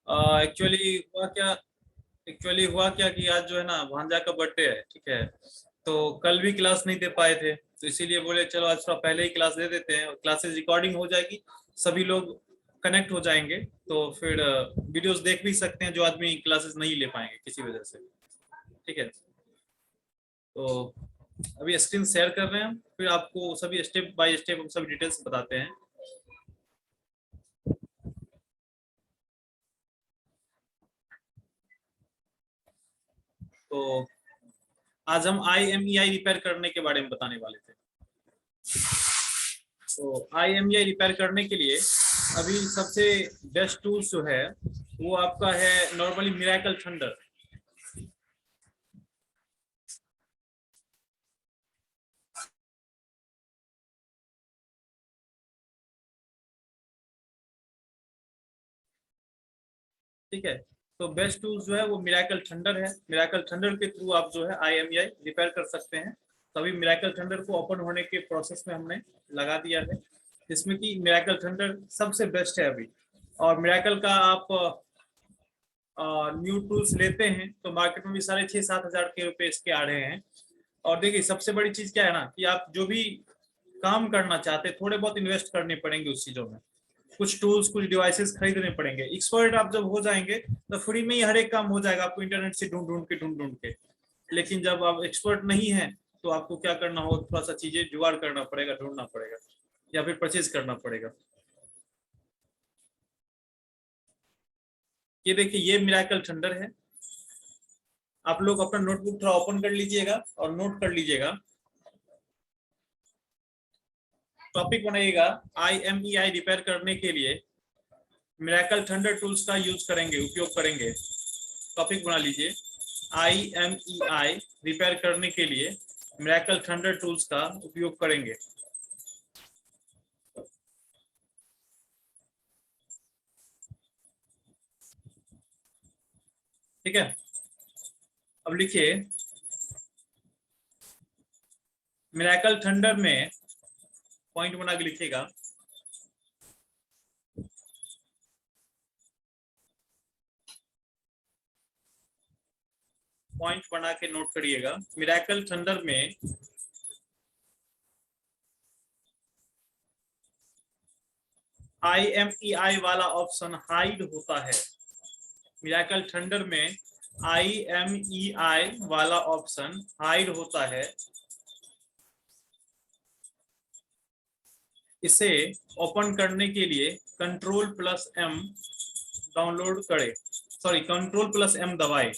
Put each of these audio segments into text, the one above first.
Actually हुआ क्या कि आज जो है ना भांजा का बर्थडे है, ठीक है। तो कल भी क्लास नहीं दे पाए थे, तो इसीलिए बोले चलो आज थोड़ा पहले ही क्लास दे देते हैं, और क्लासेस रिकॉर्डिंग हो जाएगी, सभी लोग कनेक्ट हो जाएंगे, तो फिर वीडियोस देख भी सकते हैं जो आदमी क्लासेस नहीं ले पाएंगे किसी वजह से। ठीक है, तो अभी स्क्रीन शेयर कर रहे हैं, फिर आपको सभी स्टेप बाय स्टेप हम सभी डिटेल्स बताते हैं। तो आज हम IMEI रिपेयर करने के बारे में बताने वाले थे। तो IMEI रिपेयर करने के लिए अभी सबसे बेस्ट टूल्स जो है वो आपका है नॉर्मली मिरेकल थंडर। ठीक है, तो बेस्ट टूल्स जो है वो मिरेकल थंडर है। मिरेकल थंडर के थ्रू आप जो है IMEI रिपेयर कर सकते हैं। तो अभी मिरेकल थंडर को ओपन होने के प्रोसेस में हमने लगा दिया है, जिसमें कि मिरेकल थंडर सबसे बेस्ट है अभी। और मिरेकल का आप न्यू टूल्स लेते हैं तो मार्केट में भी 6,500-7,000 के रुपए इसके आ रहे हैं। और देखिए सबसे बड़ी चीज क्या है ना कि आप जो भी काम करना चाहते हैं थोड़े बहुत इन्वेस्ट करने पड़ेंगे उस चीजों में, कुछ टूल्स कुछ डिवाइसेस खरीदने पड़ेंगे। एक्सपर्ट आप जब हो जाएंगे तो फ्री में ही हर एक काम हो जाएगा, आपको इंटरनेट से ढूंढ ढूंढ के। लेकिन जब आप एक्सपर्ट नहीं है तो आपको क्या करना होगा, थोड़ा सा चीजें जुगाड़ करना पड़ेगा, ढूंढना पड़ेगा, या फिर परचेज करना पड़ेगा। ये देखिए ये मिरेकल थंडर है। आप लोग अपना नोटबुक थोड़ा ओपन कर लीजिएगा और नोट कर लीजिएगा, टॉपिक बनाइएगा। IMEI रिपेयर करने के लिए मिरेकल थंडर टूल्स का यूज करेंगे, उपयोग करेंगे। टॉपिक बना लीजिए, IMEI रिपेयर करने के लिए मिरेकल थंडर टूल्स का उपयोग करेंगे। ठीक है, अब लिखिए मिरेकल थंडर में, पॉइंट बना के लिखिएगा, पॉइंट बना के नोट करिएगा। मिरेकल थंडर में IMEI वाला ऑप्शन हाइड होता है। मिरेकल थंडर में IMEI वाला ऑप्शन हाइड होता है। इसे ओपन करने के लिए Ctrl+M डाउनलोड करें, सॉरी Ctrl+M दबाएं।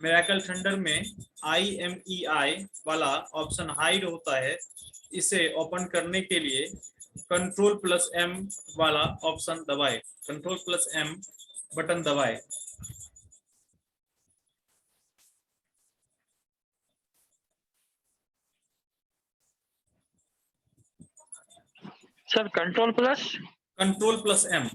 मिरेकल थंडर में IMEI वाला ऑप्शन हाइड होता है, इसे ओपन करने के लिए Ctrl+M वाला ऑप्शन दबाएं, Ctrl+M बटन दबाएं। Sir Ctrl+M।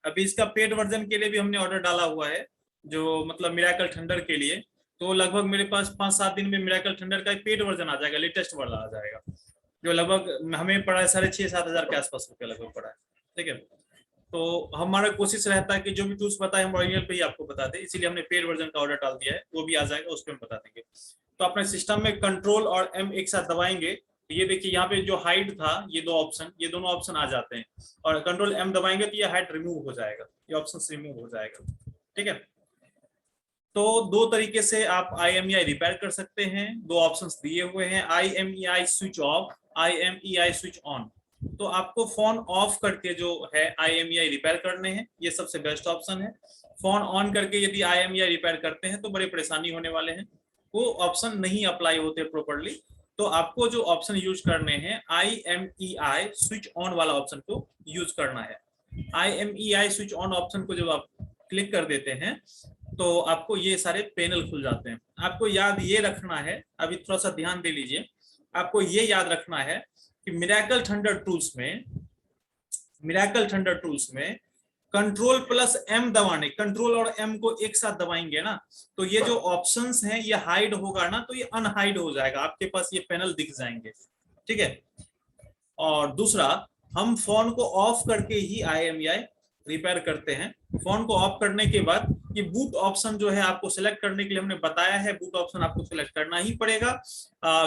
अभी इसका पेड वर्जन के लिए भी हमने ऑर्डर डाला हुआ है, जो मतलब मिरेकल थंडर के लिए। तो लगभग मेरे पास 5-7 दिन में मिरेकल थंडर का एक पेड वर्जन आ जाएगा, लेटेस्ट वाला आ जाएगा, जो लगभग हमें पड़ा है 6,500-7,000 के आसपास रुपया लगभग पड़ा है। ठीक है, तो हमारा कोशिश रहता है कि जो भी टूल्स बताए हम ओरिजिनल पे ही आपको बता दें, इसीलिए हमने पेड वर्जन का ऑर्डर डाल दिया है, वो भी आ जाएगा, उस पर हम बता देंगे। तो अपने सिस्टम में कंट्रोल और M एक साथ दबाएंगे, ये देखिए यहाँ पे जो हाइड था, ये दो ऑप्शन, ये दोनों ऑप्शन आ जाते हैं, और Ctrl+M दबाएंगे तो ये हाइड रिमूव हो जाएगा, ये ऑप्शन रिमूव हो जाएगा। ठीक है, तो दो तरीके से आप IMEI रिपेयर कर सकते हैं, दो ऑप्शंस दिए हुए हैं, IMEI switch off, IMEI switch on. तो आपको फोन ऑफ करके जो है IMEI रिपेयर करने हैं, ये सबसे बेस्ट ऑप्शन है। फोन ऑन करके यदि IMEI रिपेयर करते हैं तो बड़ी परेशानी होने वाले हैं, वो ऑप्शन नहीं अप्लाई होते प्रॉपर्ली। तो आपको जो ऑप्शन यूज करने हैं IMEI स्विच ऑन वाला ऑप्शन को यूज करना है। IMEI स्विच ऑन ऑप्शन को जब आप क्लिक कर देते हैं तो आपको ये सारे पैनल खुल जाते हैं। आपको याद ये रखना है, अभी थोड़ा सा ध्यान दे लीजिए, आपको ये याद रखना है कि मिरेकल थंडर टूल्स में कंट्रोल प्लस एम दबाने, कंट्रोल और एम को एक साथ दबाएंगे ना तो ये जो ऑप्शंस हैं ये हाइड होगा ना, तो ये अनहाइड हो जाएगा, आपके पास ये पैनल दिख जाएंगे, ठीक है। और दूसरा, हम फोन को ऑफ करके ही IMEI रिपेयर करते हैं। फोन को ऑफ करने के बाद ये बूट ऑप्शन जो है आपको सिलेक्ट करने के लिए हमने बताया है, बूट ऑप्शन आपको सिलेक्ट करना ही पड़ेगा।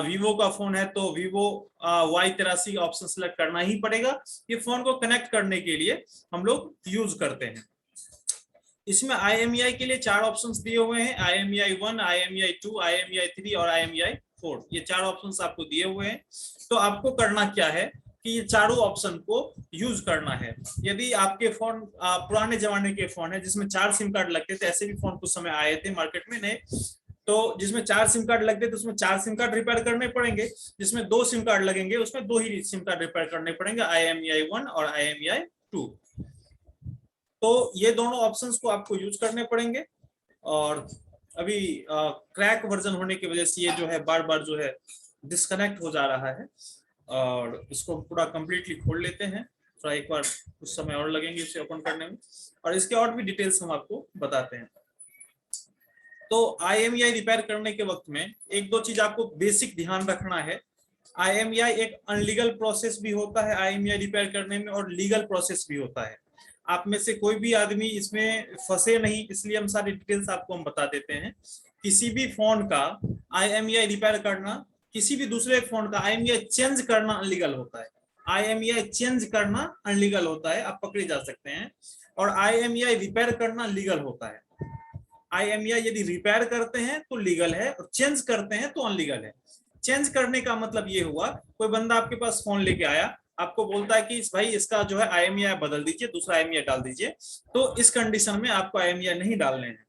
वीवो का फोन है तो वीवो Y83 ऑप्शन सिलेक्ट करना ही पड़ेगा। ये फोन को कनेक्ट करने के लिए हम लोग यूज करते हैं। इसमें IMEI के लिए 4 ऑप्शंस दिए हुए हैं, IMEI 1, IMEI 2, IMEI 3 और IMEI 4। ये 4 ऑप्शंस आपको दिए हुए हैं। तो आपको करना क्या है कि ये चारों ऑप्शन को यूज करना है। यदि आपके फोन पुराने जमाने के फोन है जिसमें 4 सिम कार्ड लगते थे, ऐसे भी फोन कुछ समय आए थे मार्केट में नए, तो जिसमें 4 सिम कार्ड लगते थे उसमें 4 सिम कार्ड रिपेयर करने पड़ेंगे, जिसमें 2 सिम कार्ड लगेंगे उसमें 2 ही सिम कार्ड रिपेयर करने पड़ेंगे, IMEI 1 और IMEI 2। तो ये दोनों ऑप्शंस को आपको यूज करने पड़ेंगे। और अभी क्रैक वर्जन होने की वजह से ये जो है बार बार जो है डिस्कनेक्ट हो जा रहा है, और इसको पूरा कंप्लीटली खोल लेते हैं। थोड़ा एक बार कुछ समय और लगेंगे इसे ओपन करने में, और इसके और भी डिटेल्स हम आपको बताते हैं। तो IMEI रिपेयर करने के वक्त में एक दो चीज आपको बेसिक ध्यान रखना है। IMEI एक अनलीगल प्रोसेस भी होता है IMEI रिपेयर करने में, और लीगल प्रोसेस भी होता है। आप में से कोई भी आदमी इसमें फंसे नहीं, इसलिए हम सारी डिटेल्स आपको हम बता देते हैं। किसी भी फोन का IMEI रिपेयर करना, किसी भी दूसरे फोन का IMEI चेंज करना अनलीगल होता है। IMEI चेंज करना अनलीगल होता है, आप पकड़े जा सकते हैं। और IMEI रिपेयर करना लीगल होता है। IMEI यदि रिपेयर करते हैं तो लीगल है, और चेंज करते हैं तो अनलीगल है। चेंज करने का मतलब ये हुआ, कोई बंदा आपके पास फोन लेके आया, आपको बोलता है कि भाई इसका जो है IMEI बदल दीजिए, दूसरा IMEI डाल दीजिए, तो इस कंडीशन में आपको IMEI नहीं डालने हैं,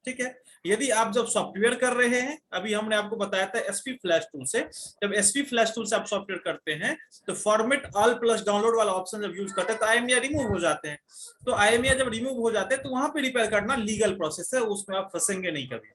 ठीक है। यदि आप जब सॉफ्टवेयर कर रहे हैं, अभी हमने आपको बताया था SP फ्लैश टूल से, जब SP फ्लैश टूल से आप सॉफ्टवेयर करते हैं तो फॉर्मेट ऑल प्लस डाउनलोड वाला ऑप्शन जब यूज करते हैं तो IMEI रिमूव हो जाते हैं। तो IMEI जब रिमूव हो जाते हैं तो वहां पे रिपेयर करना लीगल प्रोसेस है, उसमें आप फंसेंगे नहीं कभी।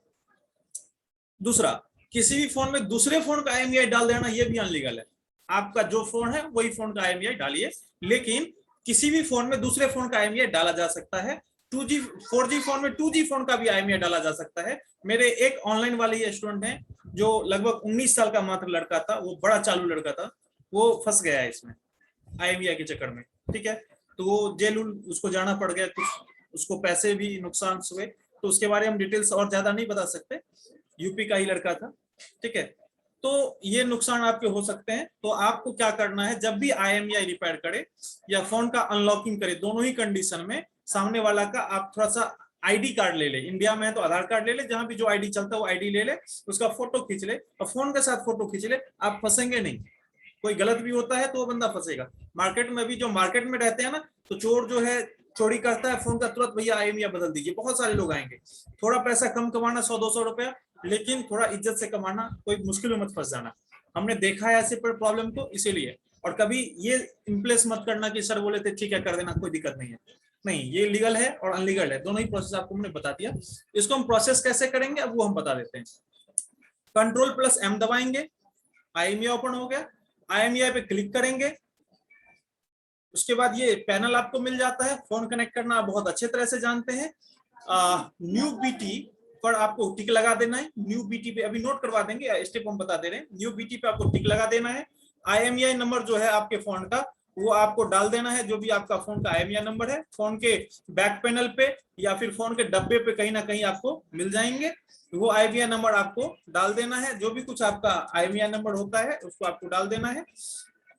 दूसरा, किसी भी फोन में दूसरे फोन का IMEI डाल देना ये भी अनलीगल है। आपका जो फोन है वही फोन का IMEI डालिए, लेकिन किसी भी फोन में दूसरे फोन का IMEI डाला जा सकता है। 2G 4G फोन में 2G फोन का भी IMEI डाला जा सकता है। मेरे एक ऑनलाइन वाले स्टूडेंट हैं जो लगभग 19 साल का मात्र लड़का था, वो बड़ा चालू लड़का था, वो फंस गया है इसमें IMEI के चक्कर में, ठीक है। तो वो जेल उसको जाना पड़ गया, कुछ उसको पैसे भी नुकसान हुए, तो उसके बारे में हम डिटेल्स और ज्यादा नहीं बता सकते। यूपी का ही लड़का था, ठीक है। तो ये नुकसान आपके हो सकते हैं। तो आपको क्या करना है, जब भी IMEI रिपेयर करे या फोन का अनलॉकिंग करे, दोनों ही कंडीशन में सामने वाला का आप थोड़ा सा ID कार्ड ले ले, इंडिया में है तो आधार कार्ड ले ले, जहां भी जो ID चलता है वो ID ले ले, उसका फोटो खींच ले और फोन के साथ फोटो खींच ले, आप फंसेंगे नहीं। कोई गलत भी होता है तो वो बंदा फंसेगा। मार्केट में भी जो मार्केट में रहते हैं ना, तो चोर जो है चोरी करता है फोन का, तुरंत भैया IMEI बदल दीजिए, बहुत सारे लोग आएंगे। थोड़ा पैसा कम कमाना, 100-200 रुपया, लेकिन थोड़ा इज्जत से कमाना, कोई मुश्किल में मत फंस जाना। हमने देखा है ऐसे प्रॉब्लम को, इसीलिए। और कभी ये इम्प्लेस मत करना कि सर बोले थे ठीक है कर देना, कोई दिक्कत नहीं है। नहीं, ये लीगल है और अनलीगल है, दोनों ही प्रोसेस आपको हमने बता दिया। इसको हम प्रोसेस कैसे करेंगे अब वो हम बता देते हैं। कंट्रोल प्लस M दबाएंगे, IMEI ओपन हो गया। IMEI पे क्लिक करेंगे, उसके बाद ये पैनल आपको मिल जाता है। फोन कनेक्ट करना आप बहुत अच्छे तरह से जानते हैं। न्यू BT पर आपको टिक लगा देना है। न्यू BT पे अभी नोट करवा देंगे, स्टेप हम बता दे रहे हैं। न्यू BT पे आपको टिक लगा देना है। IMEI नंबर जो है आपके फोन का वो आपको डाल देना है, जो भी आपका फोन का IMEI नंबर है। फोन के बैक पैनल पे या फिर फोन के डब्बे पे कहीं ना कहीं आपको मिल जाएंगे, वो IMEI नंबर आपको डाल देना है। जो भी कुछ आपका IMEI नंबर होता है उसको आपको डाल देना है।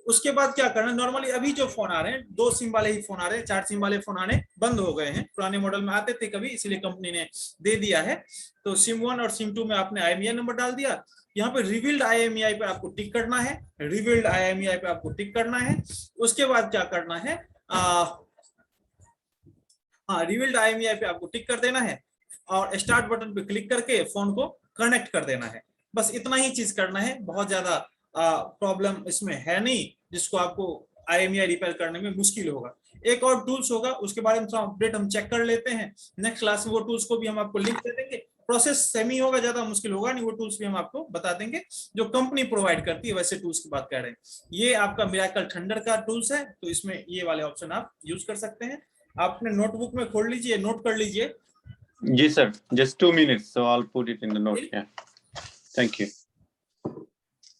उसके बाद क्या करना है, नॉर्मली अभी जो फोन आ रहे हैं 2 सिम वाले ही फोन आ रहे हैं, 4 सिम वाले फोन आने बंद हो गए हैं। पुराने मॉडल में आते थे कभी, इसलिए कंपनी ने दे दिया है। तो सिम 1 और सिम 2 में आपने IMEI नंबर डाल दिया। यहाँ पे रिवील्ड IMEI पे आपको टिक करना है, रिवील्ड IMEI पे आपको टिक करना है। उसके बाद क्या करना है, रिवील्ड IMEI पे आपको टिक कर देना है और स्टार्ट बटन पे क्लिक करके फोन को कनेक्ट कर देना है। बस इतना ही चीज करना है, बहुत ज्यादा प्रॉब्लम इसमें है नहीं जिसको आपको IMEI रिपेयर करने में मुश्किल होगा। एक और टूल्स होगा, उसके बारे में थोड़ा अपडेट हम चेक कर लेते हैं नेक्स्ट क्लास में। वो टूल्स को भी हम आपको लिंक दे देंगे। प्रोसेस सेम ही होगा, ज्यादा मुश्किल होगा नहीं। वो टूल्स भी हम आपको बता देंगे जो कंपनी प्रोवाइड करती है, वैसे टूल्स की बात कर रहे हैं। ये आपका मिरेकल थंडर का टूल्स है, तो इसमें ये वाले ऑप्शन आप यूज कर सकते हैं। आपने नोटबुक में खोल लीजिए, नोट कर लीजिए। जी sir, just 2 minutes, so I'll put it in the note. Yeah, thank you.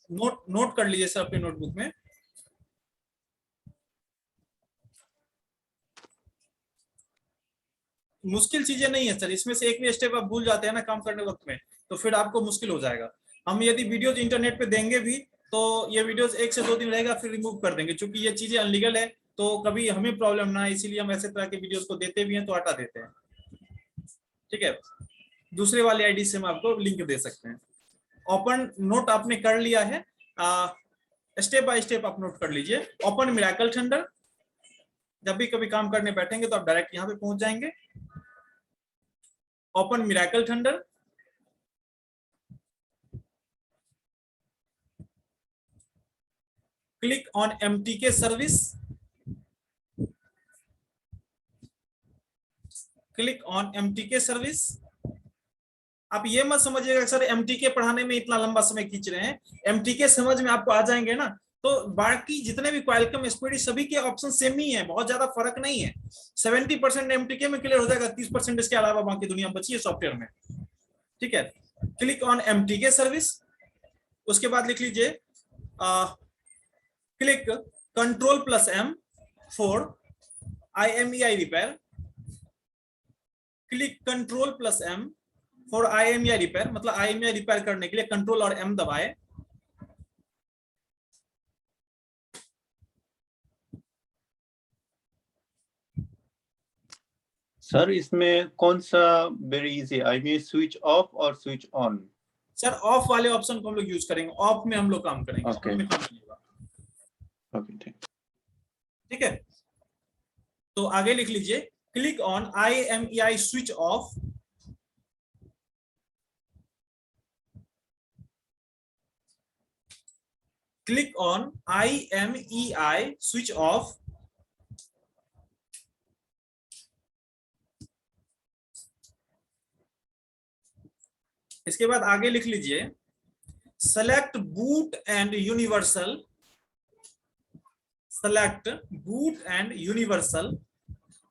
Note कर लीजिए सर अपने नोटबुक में। मुश्किल चीजें नहीं है सर, इसमें से एक भी स्टेप आप भूल जाते हैं ना काम करने वक्त में, तो फिर आपको मुश्किल हो जाएगा। हम यदि वीडियोज इंटरनेट पे देंगे भी तो ये वीडियोज 1 से 2 दिन रहेगा, फिर रिमूव कर देंगे, क्योंकि ये चीजें अनलीगल है, तो कभी हमें प्रॉब्लम ना है, इसीलिए हम ऐसे तरह के वीडियोज को देते भी हैं तो हटा देते हैं। ठीक है, दूसरे वाले आईडी से हम आपको लिंक दे सकते हैं। ओपन नोट आपने कर लिया है, स्टेप बाय स्टेप आप नोट कर लीजिए। ओपन मिरेकल थंडर, जब भी कभी काम करने बैठेंगे तो आप डायरेक्ट यहाँ पे पहुंच जाएंगे। Open miracle thunder, click on MTK service, click on MTK service. आप ये मत समझिएगा सर MTK पढ़ाने में इतना लंबा समय खींच रहे हैं, MTK समझ में आपको आ जाएंगे ना तो बाकी जितने भी क्वालकॉम एसपीडी सभी के ऑप्शन सेम ही है, बहुत ज्यादा फर्क नहीं है। 70% MTK में क्लियर हो जाएगा, 30% इसके अलावा बाकी दुनिया बची है सॉफ्टवेयर में। ठीक है, क्लिक ऑन MTK सर्विस, उसके बाद लिख लीजिए click Ctrl+M for IMEI repair, click Ctrl+M for IMEI repair, मतलब IMEI रिपेयर करने के लिए कंट्रोल और M दबाए। सर इसमें कौन सा very easy, IMEI switch off और स्विच ऑन? सर ऑफ वाले ऑप्शन को हम लोग यूज करेंगे, ऑफ में हम लोग काम करेंगे। ठीक है, तो आगे लिख लीजिए click on IMEI switch off, click on IMEI switch off, इसके बाद आगे लिख लीजिए select boot and universal, select boot and universal.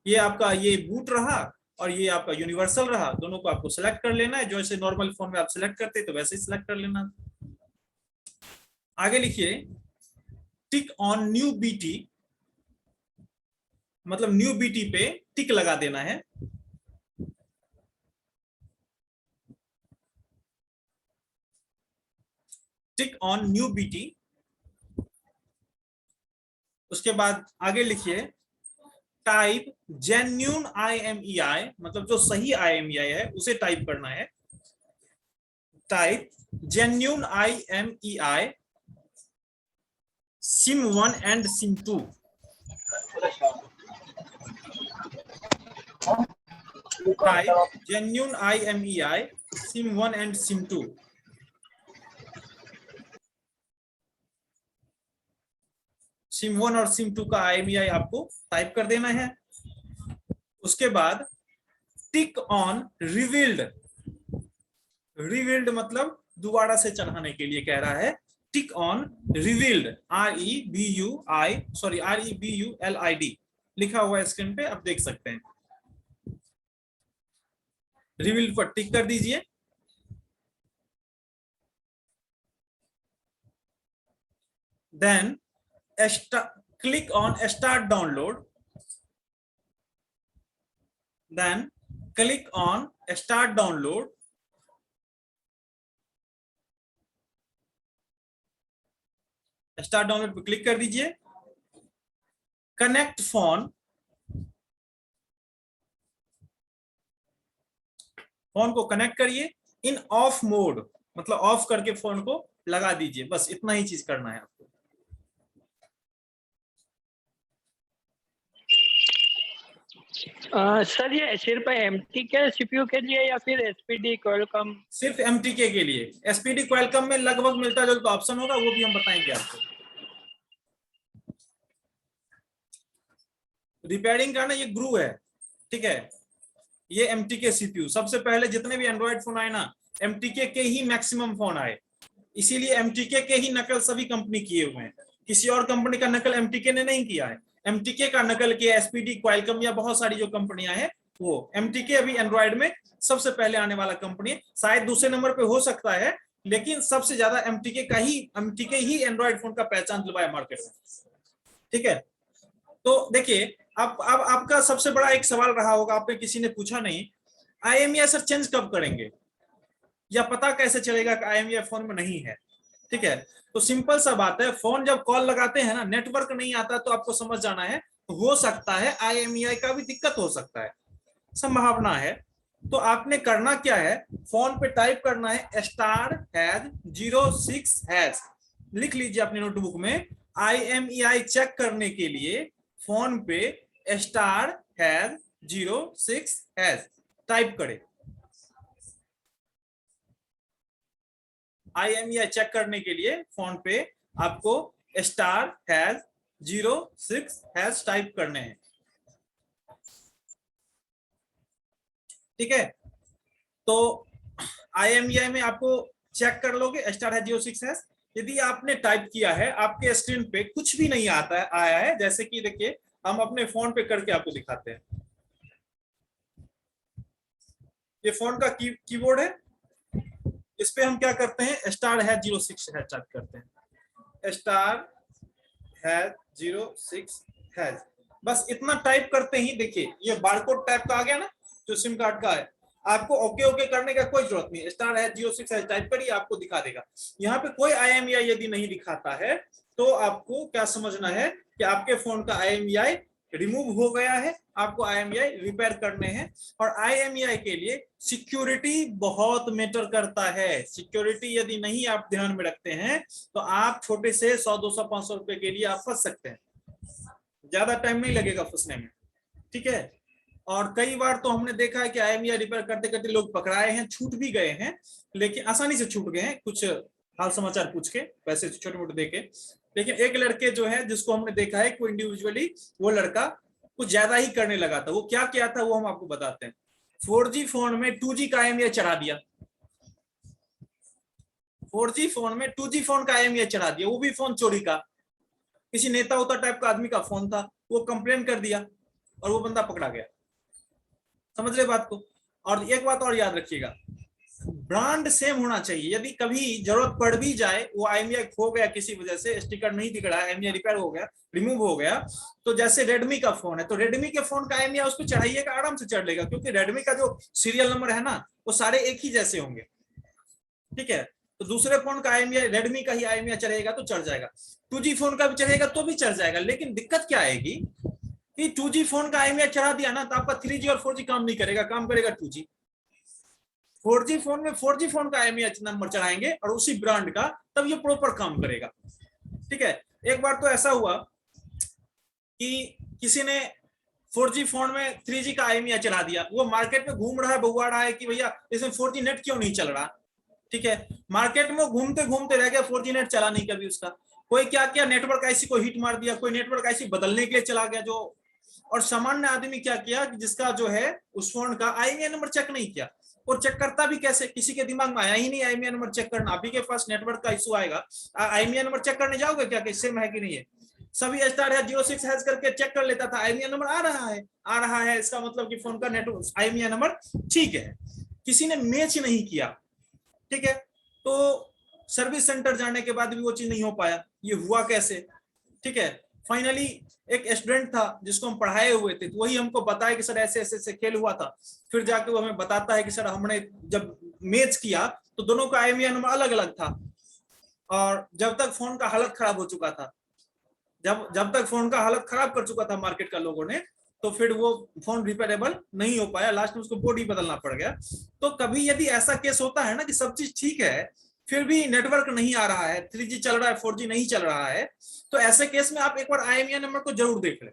ये आपका ये बूट रहा और ये आपका यूनिवर्सल रहा, दोनों को आपको सिलेक्ट कर लेना है, जैसे नॉर्मल फोन में आप सिलेक्ट करते तो वैसे ही सिलेक्ट कर लेना। आगे लिखिए टिक ऑन न्यू BT, मतलब न्यू BT पे टिक लगा देना है। टिक ऑन न्यू BT, उसके बाद आगे लिखिए टाइप जेन्यून IMEI, मतलब जो सही IMEI है उसे टाइप करना है। Type genuine IMEI SIM1 and SIM2। Type genuine IMEI SIM1 and SIM2। SIM1 और SIM2 का IMEI आपको टाइप कर देना है। उसके बाद टिक ऑन रिवील्ड, रिवील्ड मतलब दोबारा से चढ़ाने के लिए कह रहा है। टिक ऑन रिवील्ड, REBULID लिखा हुआ है स्क्रीन पे, आप देख सकते हैं। रिवील्ड पर टिक कर दीजिए। Then click on start download, then click on start download, start download पे क्लिक कर दीजिए। कनेक्ट फोन, फोन को कनेक्ट करिए। इन ऑफ मोड मतलब ऑफ करके फोन को लगा दीजिए, बस इतना ही चीज करना है आपको। सर ये सिर्फ MTK CPU के लिए या फिर SPD क्वालकॉम? सिर्फ MTK के लिए। SPD क्वालकॉम में लगभग मिलता जुलता ऑप्शन होगा, वो भी हम बताएंगे आपको। रिपेयरिंग का ना ये ग्रू है, ठीक है। ये MTK CPU, सबसे पहले जितने भी एंड्रॉइड फोन आए ना MTK के ही मैक्सिमम फोन आए, इसीलिए MTK के ही नकल सभी कंपनी किए हुए हैं, किसी और कंपनी का नकल MTK ने नहीं किया है। MTK का नकल किया, SPD, क्वालकॉम या बहुत सारी जो कंपनियां हैं वो। MTK अभी एंड्रॉइड में सबसे पहले आने वाला कंपनी है, शायद दूसरे नंबर पे हो सकता है, लेकिन सबसे ज्यादा MTK ही एंड्रॉइड फोन का पहचान दिलवाया मार्केट में। ठीक है, तो देखिए अब आपका सबसे बड़ा एक सवाल रहा होगा, आपने किसी ने पूछा नहीं, IMEI सर चेंज कब करेंगे, या पता कैसे चलेगा कि IMEI फोन में नहीं है। ठीक है, तो सिंपल सा बात है, फोन जब कॉल लगाते हैं ना, नेटवर्क नहीं आता, तो आपको समझ जाना है, हो सकता है IMEI का भी दिक्कत हो सकता है, संभावना है। तो आपने करना क्या है, फोन पे टाइप करना है *#06#, लिख लीजिए अपनी नोटबुक में। IMEI चेक करने के लिए फोन पे *#06# टाइप करें। IMEI चेक करने के लिए फोन पे आपको *#06# टाइप करने हैं। ठीक है, तो IMEI में आपको चेक कर लोगे *#06#। यदि आपने टाइप किया है, आपके स्क्रीन पे कुछ भी नहीं आता है, आया है, जैसे कि देखिए हम अपने फोन पे करके आपको दिखाते हैं। ये फोन का कीबोर्ड है, इस पे हम क्या करते हैं, *#06# टाइप करते हैं, *#06#। बस इतना टाइप करते ही देखिए ये बारकोड टाइप का आ गया ना, जो सिम कार्ड का है। आपको ओके करने का कोई जरूरत नहीं है, *#06# टाइप करिए, आपको दिखा देगा। यहाँ पे कोई IMEI यदि नहीं दिखाता है तो आपको क्या समझना है कि आपके फोन का IMEI रिमूव हो गया है, आपको IMEI रिपेयर करने हैं। और IMEI के लिए सिक्योरिटी बहुत मैटर करता है। सिक्योरिटी यदि नहीं आप ध्यान में रखते हैं तो आप छोटे से 100, 200, 500 रुपए के लिए आप फंस सकते हैं, ज्यादा टाइम नहीं लगेगा फंसने में। ठीक है, और कई बार तो हमने देखा है कि IMEI रिपेयर करते करते लोग पकड़ाए हैं, छूट भी गए हैं, लेकिन आसानी से छूट गए हैं, कुछ हाल समाचार पूछ के, पैसे छोटे मोटे देके। लेकिन एक लड़के जो है जिसको हमने देखा है कोई इंडिविजुअली, वो लड़का कुछ ज्यादा ही करने लगा था। वो क्या किया था वो हम आपको बताते हैं। 4G फोन में 2G का IMEI चढ़ा दिया, 4G फोन में 2G फोन का IMEI चढ़ा दिया, वो भी फोन चोरी का, किसी नेता उता टाइप का आदमी का फोन था, वो कंप्लेन कर दिया और वो बंदा पकड़ा गया। समझ रहे बात को। और एक बात और याद रखिएगा, ब्रांड सेम होना चाहिए। यदि कभी जरूरत पड़ भी जाए, वो IMEI खो गया किसी वजह से, स्टिकर नहीं दिख रहा है, IMEI रिपेयर हो गया, रिमूव हो गया, तो जैसे रेडमी का फोन है, तो रेडमी के फोन का IMEI उस पर चढ़ाइएगा, आराम से चढ़ लेगा, क्योंकि रेडमी का जो सीरियल नंबर है ना, वो सारे एक ही जैसे होंगे। ठीक है, तो दूसरे फोन का IMEI, रेडमी का ही IMEI चढ़ेगा तो चढ़ जाएगा, 2G फोन का भी चढ़ेगा तो भी चढ़ जाएगा। लेकिन दिक्कत क्या आएगी कि 2G फोन का IMEI चढ़ा दिया ना, तो आपका 3G और 4G काम नहीं करेगा, काम करेगा 2G। 4G फोन में 4G फोन का IMEI नंबर चढ़ाएंगे और उसी ब्रांड का, तब ये प्रॉपर काम करेगा। ठीक है, एक बार तो ऐसा हुआ कि किसी ने 4G फोन में 3G का IMEI चढ़ा दिया, वो मार्केट में घूम रहा है, बउआ रहा है कि भैया इसमें 4G नेट क्यों नहीं चल रहा। ठीक है, मार्केट में घूमते घूमते रह गया, 4G नेट चला नहीं कभी उसका। कोई क्या किया, नेटवर्क आईसी को हिट मार दिया, कोई नेटवर्क आईसी बदलने के लिए चला गया जो। और सामान्य आदमी क्या किया, जिसका जो है उस फोन का IMEI नंबर चेक नहीं किया, और चेक करता भी कैसे, किसी के दिमाग में आया ही नहीं IMEI नंबर चेक करना। अभी के पास नेटवर्क का इशू आएगा, IMEI नंबर चेक करने जाओगे क्या कि सेम है कि नहीं है। सभी *06# करके चेक कर लेता था, IMEI नंबर आ रहा है, इसका मतलब कि फोन का नेटवर्क IMEI नंबर ठीक है। किसी ने मैच नहीं किया। ठीक है, तो सर्विस सेंटर जाने के बाद भी वो चीज नहीं हो पाया, ये हुआ कैसे। ठीक है, फाइनली एक स्टूडेंट था जिसको हम पढ़ाए हुए थे, तो वही हमको बताया कि सर ऐसे ऐसे खेल हुआ था। फिर जाके वो हमें बताता है कि सर हमने जब मैच किया तो दोनों का IMEI नंबर अलग अलग था, और जब तक फोन का हालत खराब हो चुका था, जब तक फोन का हालत खराब कर चुका था मार्केट का लोगों ने, तो फिर वो फोन रिपेयरेबल नहीं हो पाया, लास्ट में उसको बोर्ड ही बदलना पड़ गया। तो कभी यदि ऐसा केस होता है ना कि सब चीज ठीक है फिर भी नेटवर्क नहीं आ रहा है, 3G चल रहा है 4G नहीं चल रहा है, तो ऐसे केस में आप एक बार IMEI नंबर को जरूर देख लें।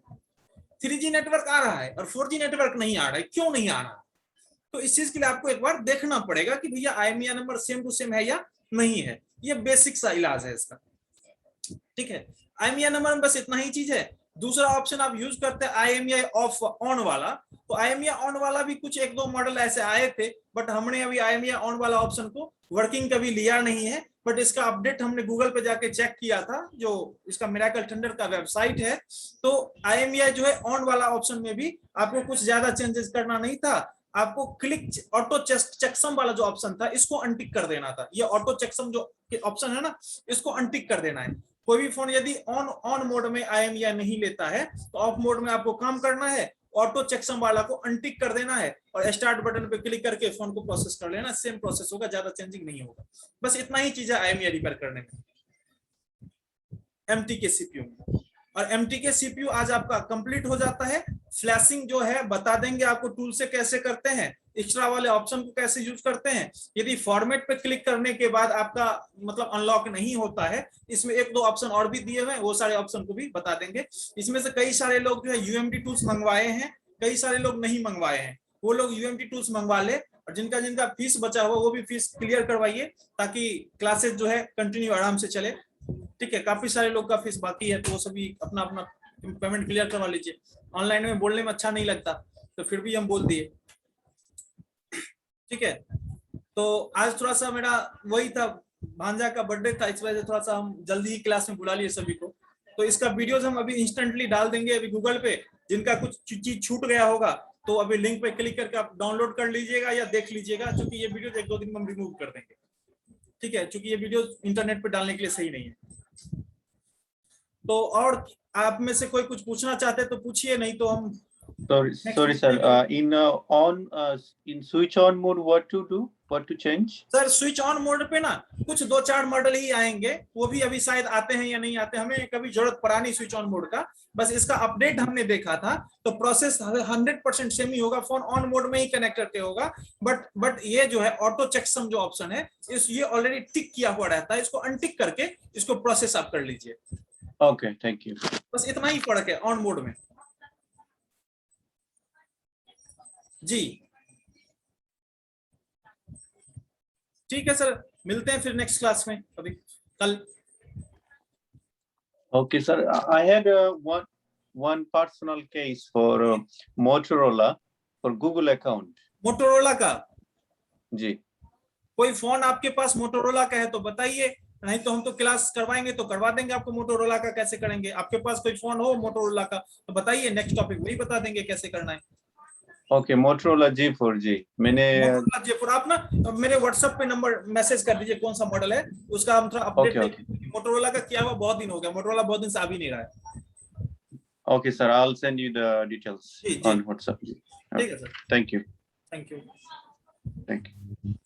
3G नेटवर्क आ रहा है और 4G नेटवर्क नहीं आ रहा है, क्यों नहीं आ रहा, तो इस चीज के लिए आपको एक बार देखना पड़ेगा कि भैया IMEI number same to same है या नहीं है। ये बेसिक सा इलाज है इसका। ठीक है, IMEI नंबर में बस इतना ही चीज है। दूसरा ऑप्शन आप यूज करते हैं IMEI ऑफ ऑन वाला, तो IMEI ऑन वाला भी कुछ एक दो मॉडल ऐसे आए थे, बट हमने अभी IMEI ऑन वाला ऑप्शन को वर्किंग कभी लिया नहीं है, बट इसका अपडेट हमने गूगल पे जाके चेक किया था, जो इसका मिरेकल थंडर का वेबसाइट है, तो IMEI जो है ऑन वाला ऑप्शन में भी आपको कुछ ज्यादा चेंजेस करना नहीं था, आपको क्लिक ऑटो चेकसम वाला जो ऑप्शन था इसको अनटिक कर देना था। ये ऑटो चेकसम जो ऑप्शन है ना, इसको अनटिक कर देना है। कोई भी फोन यदि ऑन मोड में IMEI नहीं लेता है तो ऑफ मोड में आपको काम करना है, ऑटो चेकसम वाला को अनटिक कर देना है और स्टार्ट बटन पे क्लिक करके फोन को प्रोसेस कर लेना। सेम प्रोसेस होगा, ज्यादा चेंजिंग नहीं होगा। बस इतना ही चीज है IMEI रिपेयर करने में MTK CPU में। और MTK CPU आज आपका कंप्लीट हो जाता है। फ्लैशिंग जो है बता देंगे आपको टूल से कैसे करते हैं, एक्स्ट्रा वाले ऑप्शन को कैसे यूज करते हैं। यदि फॉर्मेट पे क्लिक करने के बाद आपका मतलब अनलॉक नहीं होता है, इसमें एक दो ऑप्शन और भी दिए हुए हैं, वो सारे ऑप्शन को भी बता देंगे। इसमें से कई सारे लोग जो है UMD टूल्स मंगवाए हैं, कई सारे लोग नहीं मंगवाए हैं। वो लोग UMD टूल्स मंगवा ले और जिनका जिनका फीस बचा हुआ वो भी फीस क्लियर करवाइए, ताकि क्लासेस जो है कंटिन्यू आराम से चले। ठीक है, काफी सारे लोग का फीस बाकी है, तो वो सभी अपना अपना पेमेंट क्लियर करवा लीजिए। ऑनलाइन में बोलने में अच्छा नहीं लगता, तो फिर भी हम बोल दिए। ठीक है, तो आज थोड़ा सा मेरा वही था, भांजा का बर्थडे था, इस वजह से थोड़ा सा हम जल्दी ही क्लास में बुला लिए सभी को। तो इसका वीडियोस हम अभी इंस्टेंटली डाल देंगे अभी गूगल पे। जिनका कुछ चीज छूट गया होगा तो अभी लिंक पे क्लिक करके आप डाउनलोड कर लीजिएगा या देख लीजिएगा, क्योंकि ये वीडियो 1-2 दिन में हम रिमूव कर देंगे। ठीक है, क्योंकि ये वीडियो इंटरनेट पे डालने के लिए सही नहीं है। तो और आप में से कोई कुछ पूछना चाहते तो पूछिए, नहीं तो हम sorry sir, in switch on mode, what to do, what to change? Sir switch on mode पे ना कुछ 2-4 मॉडल ही आएंगे, वो भी अभी शायद आते हैं या नहीं आते, हमें कभी जरूरत पड़ा नहीं स्विच ऑन मोड का। बस इसका अपडेट हमने देखा था, तो प्रोसेस 100% सेम ही होगा, फोन ऑन मोड में ही कनेक्ट करके होगा। बट ये जो है ऑटो चेकसम जो ऑप्शन है, ये ऑलरेडी टिक किया हुआ रहता है, इसको अनटिक करके इसको प्रोसेस आप कर लीजिए। Okay, thank you. बस इतना ही फर्क है ऑन मोड में। जी ठीक है सर, मिलते हैं फिर नेक्स्ट क्लास में अभी कल। Okay sir, I had one personal case for Motorola for Google account. Motorola का जी, कोई फोन आपके पास मोटोरोला का है तो बताइए, नहीं तो हम तो क्लास करवाएंगे तो करवा देंगे आपको। मोटोरोला का कैसे करेंगे, आपके पास कोई फोन हो मोटोरोला का तो बताइए, नेक्स्ट टॉपिक वही बता देंगे कैसे करना है। okay, Motorola G4 जी, मैंने मोटोरोला जयपुर, आप ना मेरे व्हाट्सएप पे नंबर मैसेज कर दीजिए कौन सा मॉडल है, उसका हम थोड़ा अपडेट। मोटोरोला का किया हुआ बहुत दिन हो गया, मोटोरोला बहुत दिन से आ भी नहीं रहा है। Okay sir, I'll send you the details ji, on WhatsApp. ठीक है sir, Thank you. Thank you. Thank you.